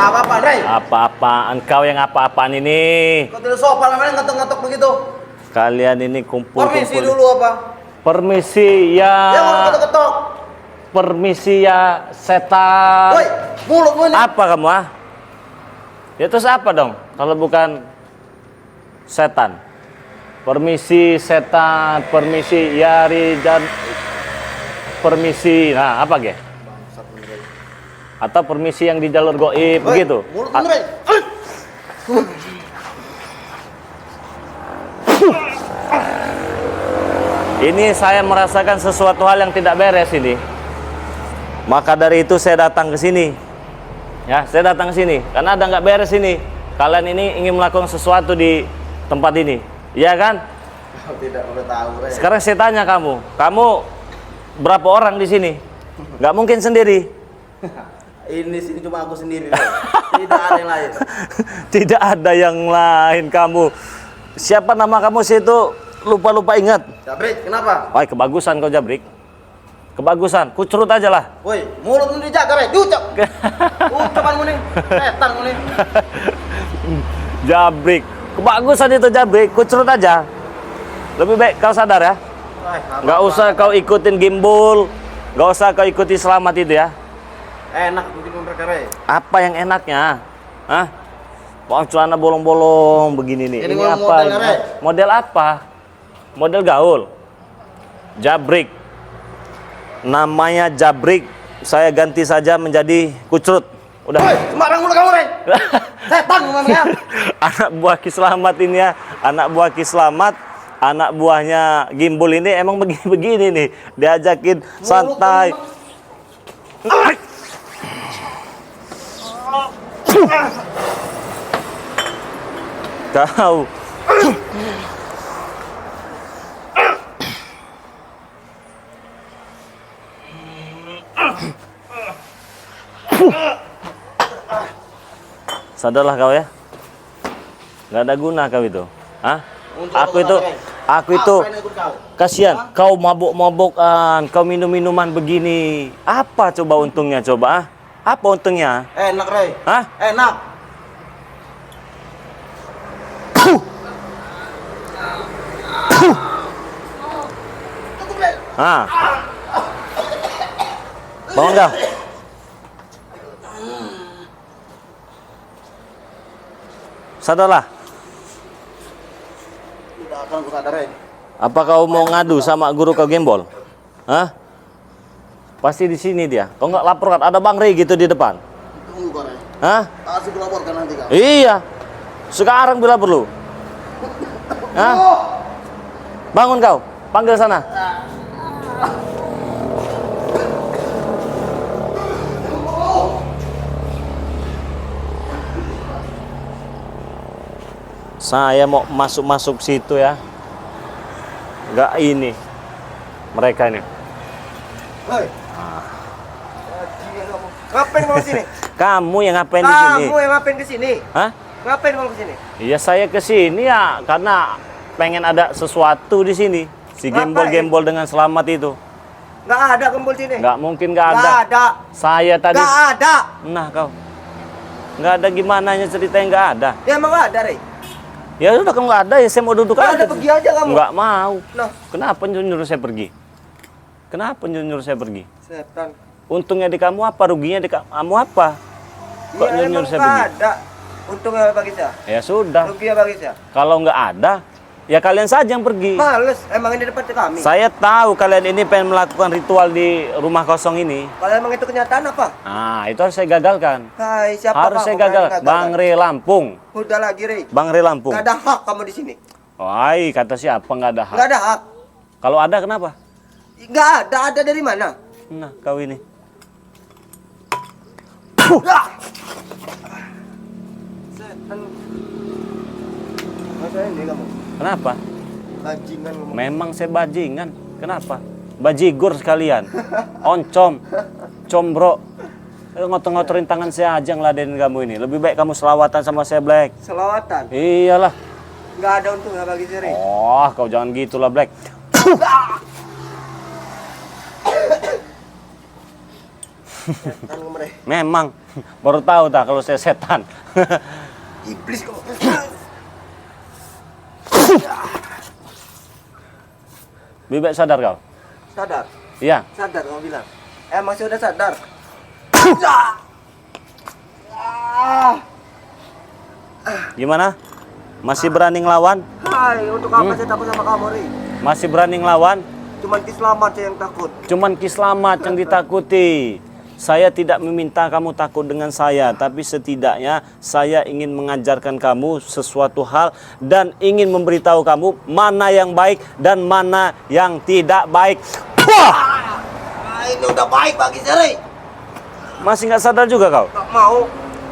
Apa-apaan, Rey? Apa-apaan kau yang apa-apaan ini? Kau tidak sopan namanya ngetok-ngetok begitu. Kalian ini kumpul-kumpul. Permisi dulu apa? Permisi Ya ya. mau ketok-ketok. Permisi ya setan. Woi, mulutmu ini. Apa kamu ah? Ya terus apa dong kalau bukan setan? Permisi setan, permisi yari dan permisi. Nah, apa ge? Atau permisi yang di jalur goib begitu? Mulutmu, Rey. Ini saya merasakan sesuatu hal yang tidak beres ini. Maka dari itu saya datang ke sini. Ya, saya datang ke sini karena ada nggak beres ini. Kalian ini ingin melakukan sesuatu di tempat ini, iya kan? Tidak boleh tahu, Rey. Sekarang saya tanya kamu berapa orang di sini? Nggak mungkin sendiri. Ini sini cuma aku sendiri, Rey. Tidak ada yang lain. Tidak ada yang lain kamu. Siapa nama kamu sih itu? Lupa ingat. Jabrik, kenapa? Wah, kebagusan kau Jabrik. Kebagusan, kucurut aja lah. Woi, mulutmu dijaga, Rey. Diucap. Ucapanmu nih, setanmu nih. Jabrik, kebagusan itu Jabrik, kucurut aja. Lebih baik kau sadar ya. Nggak usah kau ikutin gimbal, nggak usah kau ikuti selamat itu ya. Enak bikin mereka, Rey. Apa yang enaknya? Hah? Bang celana bolong-bolong begini nih. Ini Ini apa? modelnya, Rey. Model apa? Model gaul. Jabrik. Namanya Jabrik. Saya ganti saja menjadi kucrut. Udah. Woi, sembarang mulut kamu, Rey. Setan namanya. Anak buah Ki Slamet ini ya. Anak buah Ki Slamet. Anak buahnya Gimbal ini emang begini-begini nih. Diajakin santai. Kau. Sadarlah kau ya. Nggak ada guna kau itu. Hah? Aku itu kasihan. Kau mabuk-mabukan, kau minum-minuman begini. Apa coba untungnya coba? Ah? Apa untungnya? Enak, Rey. Hah? Enak. Ah. Bangun kau. Sadarlah. Tidak akan aku sadar, Rey. Apa kau mau ngadu sama guru kau Gimbal? Hah? Pasti di sini dia. Kau nggak laporkan ada Bang Rey gitu di depan. Tunggu kau, Rey. Hah? Harus kulaporkan nanti kau. Iya. Sekarang bila perlu. Hah? Bangun kau. Panggil sana. Saya mau masuk situ ya. Enggak ini. Mereka ini. Hei. Ngapain kamu sini? Kamu yang ngapain di sini? Kamu yang ngapain ke sini? Hah? Ngapain kamu ke sini? Iya saya ke sini ya karena pengen ada sesuatu di sini. Si Gimbal dengan Slamet itu. Nggak ada kumpul sini. Nggak mungkin nggak ada. Nggak ada. Saya tadi. Nggak ada. Nah kau. Nggak ada gimananya ceritanya nggak ada. Ya emang nggak ada, Rey. Ya udah kalau nggak ada ya saya mau duduk Nggak aja. ada, pergi aja kamu. Nggak mau. Nah. Kenapa nyuruh saya pergi? Kenapa nyuruh saya pergi? Setan. Untungnya di kamu apa? Ruginya di kamu apa? Kok Ya, nyuruh saya nggak pergi? ada. Untungnya bagi saya. Ya sudah. Ruginya bagi saya. Kalau nggak ada, ya kalian saja yang pergi. Males. Emang ini depan kami. Saya tahu kalian ini pengen melakukan ritual di rumah kosong ini. Kalau emang itu kenyataan apa? Nah, itu harus saya gagalkan. Hai, siapa Harus kamu? saya gagal. Bang Rey Lampung. Udah lagi, Rey. Bang Rey Lampung. Nggak ada hak kamu di sini. Wah, kata siapa nggak ada hak? Nggak ada hak. Kalau ada kenapa? Nggak ada. Ada dari mana? Nah, kau ini. Ah! Setan. Masa ini kamu? Kenapa? Bajingan kamu. Memang saya bajingan. Kenapa? Bajigur sekalian. Oncom. Combro. Ngotor-ngotorin tangan saya aja ngeladenin kamu ini. Lebih baik kamu selawatan sama saya, Black. Selawatan. Iyalah. Nggak ada untungnya bagi saya, Rey. Oh, kau jangan gitulah, Black. Setan kamu, Rey. Memang. Baru tahu tak kalau saya setan. Iblis kok. Bibek sadar kau? Sadar. Iya. Sadar kamu bilang. Emang sudah sadar. Gimana? Masih berani ngelawan? Hai, untuk apa saya takut sama kamu, Ri? Masih berani ngelawan? Cuman Kislamat saya yang takut. Cuman Kislamat yang ditakuti. Saya tidak meminta kamu takut dengan saya, tapi setidaknya saya ingin mengajarkan kamu sesuatu hal dan ingin memberitahu kamu mana yang baik dan mana yang tidak baik. Wah! Ini udah baik bagi saya, Ri. Masih nggak sadar juga kau? Gak mau.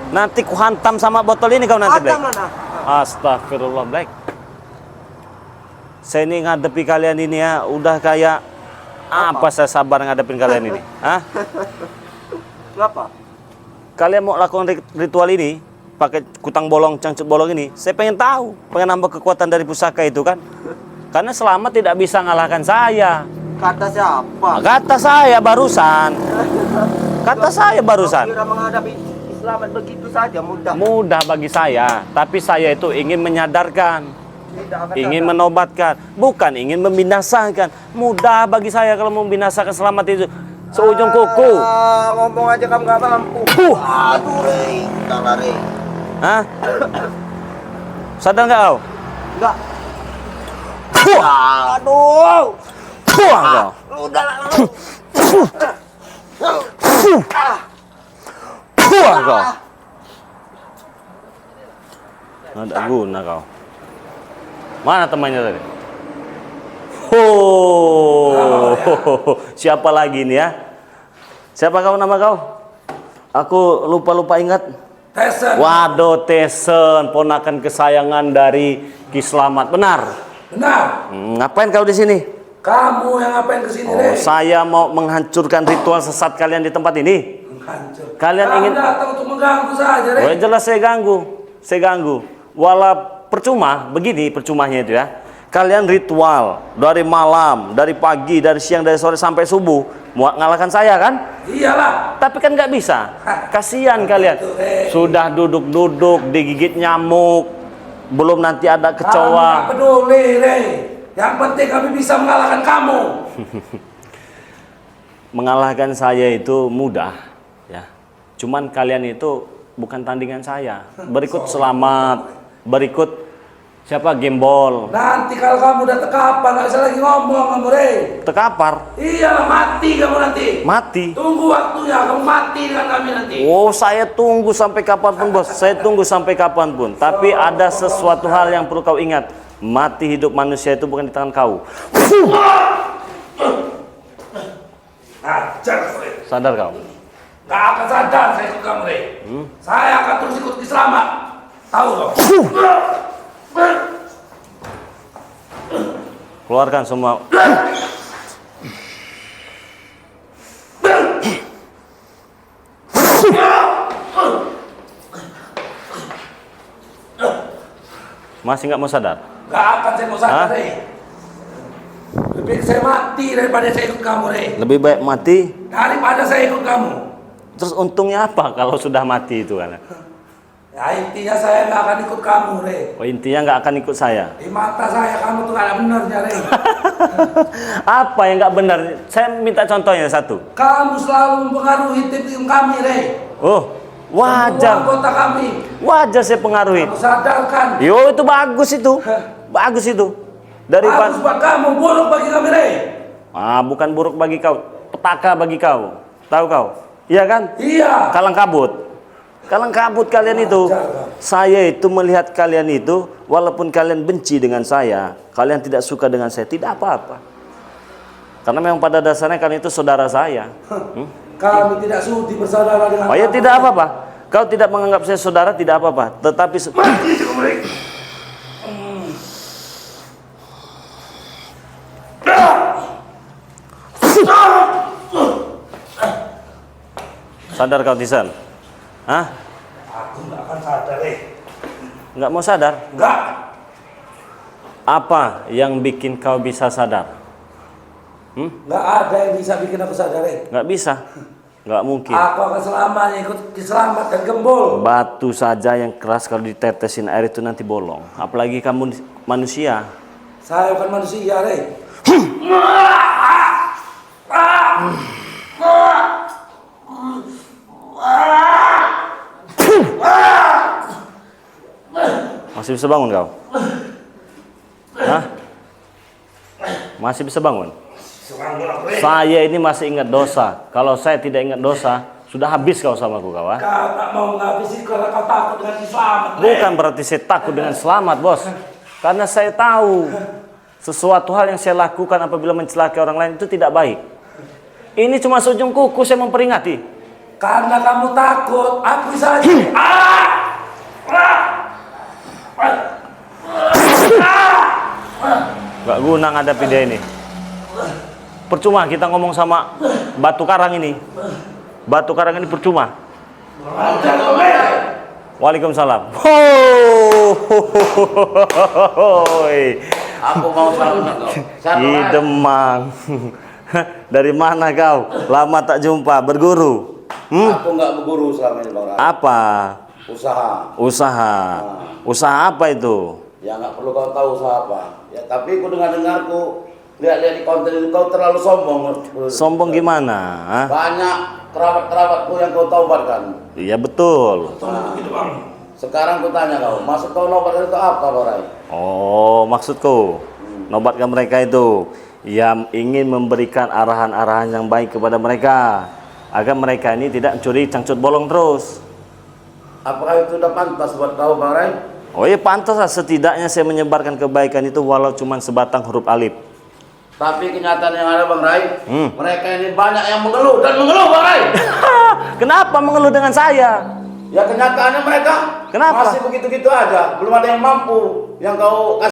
Nanti ku hantam sama botol ini kau nanti, Black. Adam mana? Astagfirullah, Black. Saya ini ngadepi kalian ini ya, udah kayak apa saya sabar ngadepin kalian ini? Hah? Kenapa? Kalian mau lakukan ritual ini pakai kutang bolong, cangcut bolong ini, saya pengen tahu, pengen nambah kekuatan dari pusaka itu kan? Karena Selamat tidak bisa ngalahkan saya. Kata siapa? Kata saya barusan. Kata saya barusan. Kira menghadapi Islamat begitu saja mudah. Mudah bagi saya, tapi saya itu ingin menyadarkan, Tidak akan ingin sadar. menobatkan, bukan ingin membinasakan. Mudah bagi saya kalau membinasakan Selamat itu seujung kuku. Ngomong aja kamu gak mampu. Aduh, Ri. Udah lah, Ri. Hah? Sadar nggak kau? Enggak. Aduh. Puah kau. Udah lah. Puah kau. Nggak ada guna kau. Mana temannya tadi? Oh, siapa lagi nih ya? Siapa kau, nama kau? Aku lupa ingat. Tesen. Waduh, Tesen, ponakan kesayangan dari Kislamat. Benar? Benar. Ngapain kau di sini? Kamu yang ngapain kesini, Oh, Rey? saya mau menghancurkan ritual sesat kalian di tempat ini. Menghancur. Kalian Kamu ingin- datang untuk mengganggu saja, Rey. Oh, jelas saya ganggu. Walau percuma, begini percumanya itu ya. Kalian ritual dari malam, dari pagi, dari siang, dari sore sampai subuh, mau ngalahkan saya kan? Iyalah. Tapi kan nggak bisa. Kasihan kalian. Sudah duduk-duduk digigit nyamuk, belum nanti ada Kamu nggak kecoa. peduli, Rey. Yang penting kami bisa mengalahkan kamu. Mengalahkan saya itu mudah, ya. Cuman kalian itu bukan tandingan saya. Berikut Selamat, berikut siapa Gembol, Nanti kalau kamu udah tekapar, nggak bisa lagi ngomong kamu, Rey. Tekapar, Iyalah, mati kamu nanti. mati. Tunggu waktunya, kamu mati dengan kami nanti. Oh, saya tunggu sampai kapanpun, bos. Saya tunggu sampai kapanpun. Tapi ada sesuatu hal yang perlu kau ingat. Mati hidup manusia itu bukan di tangan kau. Ajar, Rey. Sadar kau? Gak akan sadar saya ikut kamu, Rey. Saya akan terus ikut Selamat. Tahu kau? Keluarkan semua. Masih nggak mau sadar? Gak akan saya mau sadar, Hah? Rey. Lebih saya mati daripada saya ikut kamu, Rey. Lebih baik mati. Daripada saya ikut kamu. Terus untungnya apa kalau sudah mati itu kan? Ya intinya saya gak akan ikut kamu, Rey. Oh, intinya nggak akan ikut saya. Di mata saya kamu tuh gak ada benernya, Rey. Apa yang nggak benar? Saya minta contohnya satu. Kamu selalu mempengaruhi tim kami, Rey. Oh, Semua wajar. anggota kami. Wajar saya pengaruhi. Kamu sadarkan. Yo, itu bagus itu. Bagus itu. Bagus Daripada buat kamu, buruk bagi kami, Rey. bukan buruk bagi kau, petaka bagi kau. Tahu kau? Iya kan? Iya. Kalang kabut. Kalang kabut kalian itu. Saya itu melihat kalian itu, walaupun kalian benci dengan saya, kalian tidak suka dengan saya, tidak apa-apa. Karena memang pada dasarnya kalian itu saudara saya. Kami tidak sudi bersaudara dengan Oh ya, kamu. tidak apa-apa. Kau tidak menganggap saya saudara, tidak apa-apa. Tetapi Mati kamu, Rey. sadar kau, Tisan? Hah? Aku gak akan sadar, Rey. Nggak mau sadar? Enggak. Apa yang bikin kau bisa sadar? Nggak ada yang bisa bikin aku sadar, Rey. Nggak bisa. Nggak mungkin. Aku akan selamanya ikut Kiselamat dan Gembul. Batu saja yang keras kalau ditetesin air itu nanti bolong. Apalagi kamu manusia. Saya bukan manusia, Rey. Masih bisa bangun kau? Hah? Masih bisa bangun? Saya ini masih ingat dosa. Kalau saya tidak ingat dosa, sudah habis kau sama aku, kawan. Kau tak mau menghabisi karena kau takut dengan Kiselamat, Rey. Bukan berarti saya takut dengan selamat, bos. Karena saya tahu sesuatu hal yang saya lakukan apabila mencelakai orang lain itu tidak baik. Ini cuma seujung kuku saya memperingati. Karena kamu takut, aku saja. Gak guna ngadapi dia ini. Percuma kita ngomong sama batu karang ini. Batu karang ini percuma. Waalaikumsalam. Aku mau salam kau. Di Demang. Dari mana kau? Lama tak jumpa, berguru. Aku nggak berguru selama ini Bang Rai. Apa? Usaha. Usaha. Usaha apa itu? Ya nggak perlu kau tahu usaha apa. Ya tapi aku dengarku lihat-lihat di konten kau terlalu sombong. Sombong gimana? Hah? Banyak kerabat-kerabatku yang kau taubatkan. Iya betul. Sekarang ku tanya kau, maksud kau nobat itu apa, Bang Rai? Oh, maksudku nobatkan mereka itu yang ingin memberikan arahan-arahan yang baik kepada mereka agar mereka ini tidak mencuri cangcut bolong terus. Apakah itu udah pantas buat kau, Bang Rai? Oh iya pantas lah, setidaknya saya menyebarkan kebaikan itu walau cuma sebatang huruf alif. Tapi kenyataan yang ada, Bang Rai, mereka ini banyak yang mengeluh dan mengeluh, Bang Rai. Kenapa mengeluh dengan saya? Ya kenyataannya mereka Kenapa? masih begitu-gitu aja, belum ada yang mampu yang kau kasih.